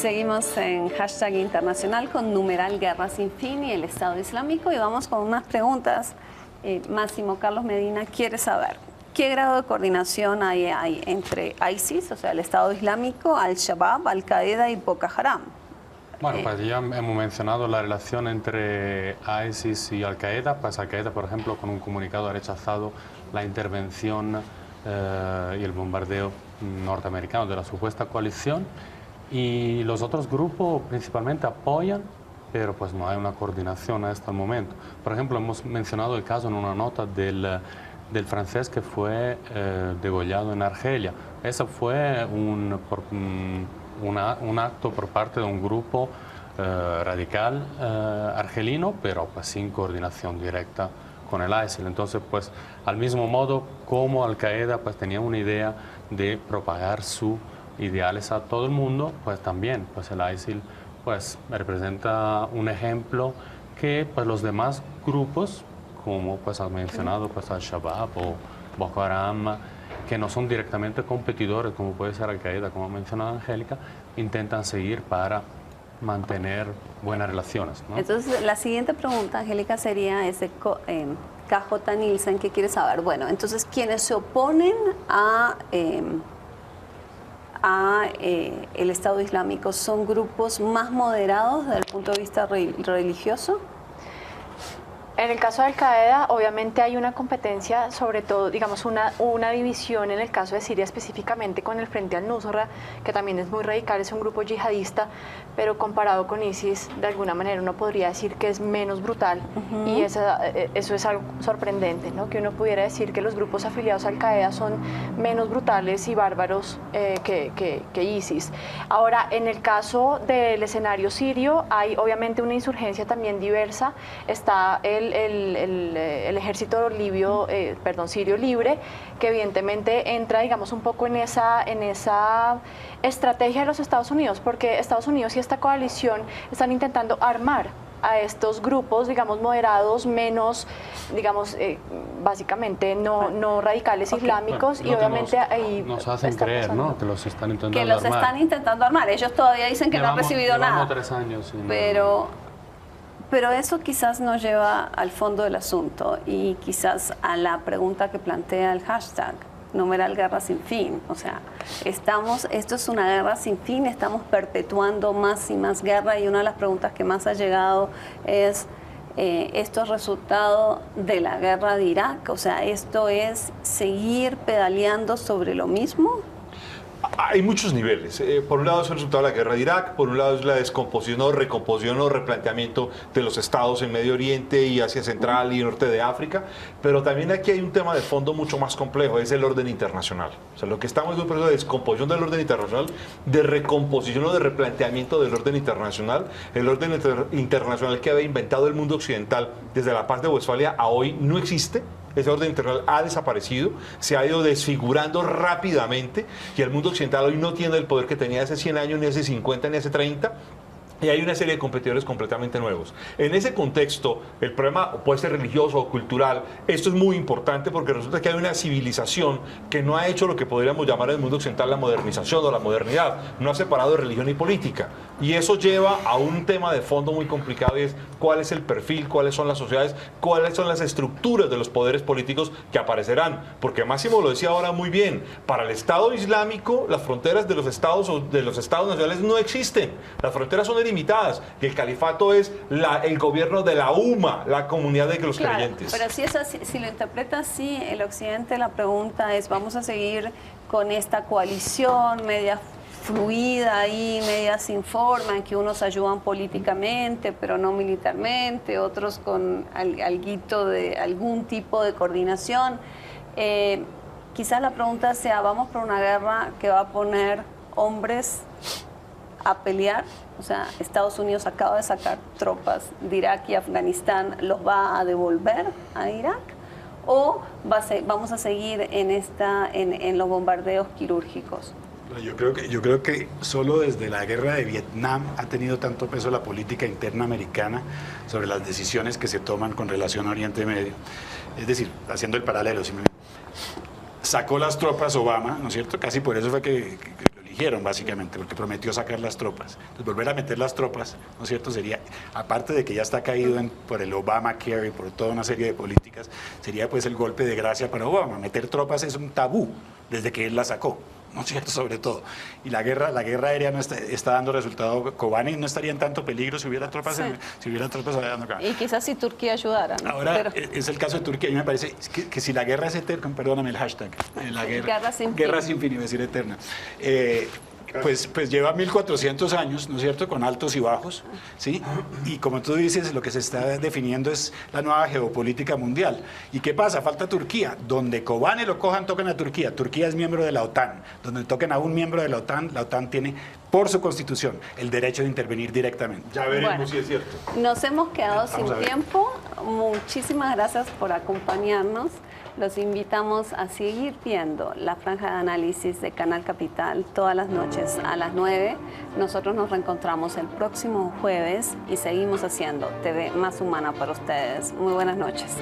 Seguimos en hashtag internacional con numeral Guerra Sin Fin y el Estado Islámico y vamos con unas preguntas. Máximo Carlos Medina quiere saber qué grado de coordinación hay entre ISIS, o sea, el Estado Islámico, Al-Shabaab, Al-Qaeda y Boko Haram. Bueno, pues ya hemos mencionado la relación entre ISIS y Al-Qaeda. Pues Al-Qaeda, por ejemplo, con un comunicado ha rechazado la intervención y el bombardeo norteamericano de la supuesta coalición. Y los otros grupos principalmente apoyan, pero pues no hay una coordinación hasta el momento. Por ejemplo, hemos mencionado el caso en una nota del francés que fue degollado en Argelia. Eso fue un acto por parte de un grupo radical argelino, pero pues sin coordinación directa con el ISIL. Entonces, pues al mismo modo como Al-Qaeda pues tenía una idea de propagar sus ideales a todo el mundo, pues también pues el ISIL pues representa un ejemplo que pues los demás grupos, como pues has mencionado, pues Al-Shabaab o Boko Haram, que no son directamente competidores, como puede ser Al-Qaeda, como ha mencionado Angélica, intentan seguir para mantener buenas relaciones, ¿no? Entonces, la siguiente pregunta, Angélica, sería ese KJ Nielsen, que quiere saber, bueno, entonces, quienes se oponen a el Estado Islámico, ¿son grupos más moderados desde el punto de vista religioso? En el caso de Al-Qaeda, obviamente hay una competencia, sobre todo, digamos, una división en el caso de Siria específicamente con el Frente al-Nusra, que también es muy radical, es un grupo yihadista, pero comparado con ISIS, de alguna manera uno podría decir que es menos brutal, y eso es algo sorprendente, ¿no? Que uno pudiera decir que los grupos afiliados a Al-Qaeda son menos brutales y bárbaros que ISIS. Ahora, en el caso del escenario sirio, hay obviamente una insurgencia también diversa. Está el ejército sirio libre, que evidentemente entra, digamos, un poco en esa estrategia de los Estados Unidos, porque Estados Unidos y esta coalición están intentando armar a estos grupos, digamos, moderados, menos, digamos, básicamente no radicales islámicos, y obviamente ahí nos hacen creer, pasando, ¿no?, que los están intentando armar. Que los están intentando armar. Ellos todavía dicen que no han recibido nada. 3 años. Pero eso quizás nos lleva al fondo del asunto y quizás a la pregunta que plantea el hashtag, numeral Guerra Sin Fin. O sea, esto es una guerra sin fin, estamos perpetuando más y más guerra, y una de las preguntas que más ha llegado es, ¿esto es resultado de la guerra de Irak? O sea, ¿esto es seguir pedaleando sobre lo mismo? Hay muchos niveles. Por un lado es el resultado de la guerra de Irak, por un lado es la descomposición o recomposición o replanteamiento de los estados en Medio Oriente y Asia Central y Norte de África, pero también aquí hay un tema de fondo mucho más complejo, es el orden internacional. O sea, lo que estamos en un proceso de descomposición del orden internacional, de recomposición o de replanteamiento del orden internacional. El orden internacional que había inventado el mundo occidental desde la paz de Westfalia a hoy no existe. Ese orden internacional ha desaparecido, se ha ido desfigurando rápidamente, y el mundo occidental hoy no tiene el poder que tenía hace 100 años, ni hace 50, ni hace 30. Y hay una serie de competidores completamente nuevos. En ese contexto, el problema puede ser religioso o cultural. Esto es muy importante porque resulta que hay una civilización que no ha hecho lo que podríamos llamar en el mundo occidental la modernización o la modernidad. No ha separado religión y política. Y eso lleva a un tema de fondo muy complicado, y es cuál es el perfil, cuáles son las sociedades, cuáles son las estructuras de los poderes políticos que aparecerán. Porque Máximo lo decía ahora muy bien, para el Estado Islámico las fronteras de los estados o de los estados nacionales no existen. Las fronteras son limitadas, y el califato es el gobierno de la UMA, la comunidad de los creyentes. Pero si es así, si lo interpreta así, el occidente, la pregunta es, ¿vamos a seguir con esta coalición media fluida y media sin forma, en que unos ayudan políticamente pero no militarmente, otros con algún tipo de coordinación? Quizás la pregunta sea, ¿vamos por una guerra que va a poner hombres a pelear? O sea, Estados Unidos acaba de sacar tropas de Irak y Afganistán, ¿los va a devolver a Irak? ¿O vamos a seguir en los bombardeos quirúrgicos? Yo creo que solo desde la guerra de Vietnam ha tenido tanto peso la política interna americana sobre las decisiones que se toman con relación a Oriente Medio. Es decir, haciendo el paralelo, sacó las tropas Obama, ¿no es cierto? Casi por eso fue que lo eligieron básicamente, porque prometió sacar las tropas. Entonces, volver a meter las tropas, ¿no es cierto? Sería, aparte de que ya está caído por el Obamacare y por toda una serie de políticas, sería pues el golpe de gracia para Obama. Meter tropas es un tabú desde que él la sacó, ¿no es cierto? Sobre todo. Y la guerra aérea no está dando resultado. Kobane no estaría en tanto peligro si hubiera tropas, Sí. si hubiera tropas dando acá. Y quizás si Turquía ayudara, ¿no? Ahora, Pero- es el caso de Turquía. A mí me parece que si la guerra es eterna, perdóname el hashtag, la Guerra sin fin. guerra sin fin, iba a decir eterna. Pues lleva 1400 años, ¿no es cierto?, con altos y bajos, ¿sí? Y como tú dices, lo que se está definiendo es la nueva geopolítica mundial. ¿Y qué pasa? Falta Turquía. Donde Kobane lo cojan, tocan a Turquía. Turquía es miembro de la OTAN. Donde toquen a un miembro de la OTAN tiene, por su constitución, el derecho de intervenir directamente. Ya veremos Bueno. si es cierto. Nos hemos quedado Vamos sin a ver. tiempo. Muchísimas gracias por acompañarnos. Los invitamos a seguir viendo la franja de análisis de Canal Capital todas las noches a las 9. Nosotros nos reencontramos el próximo jueves y seguimos haciendo TV más humana para ustedes. Muy buenas noches.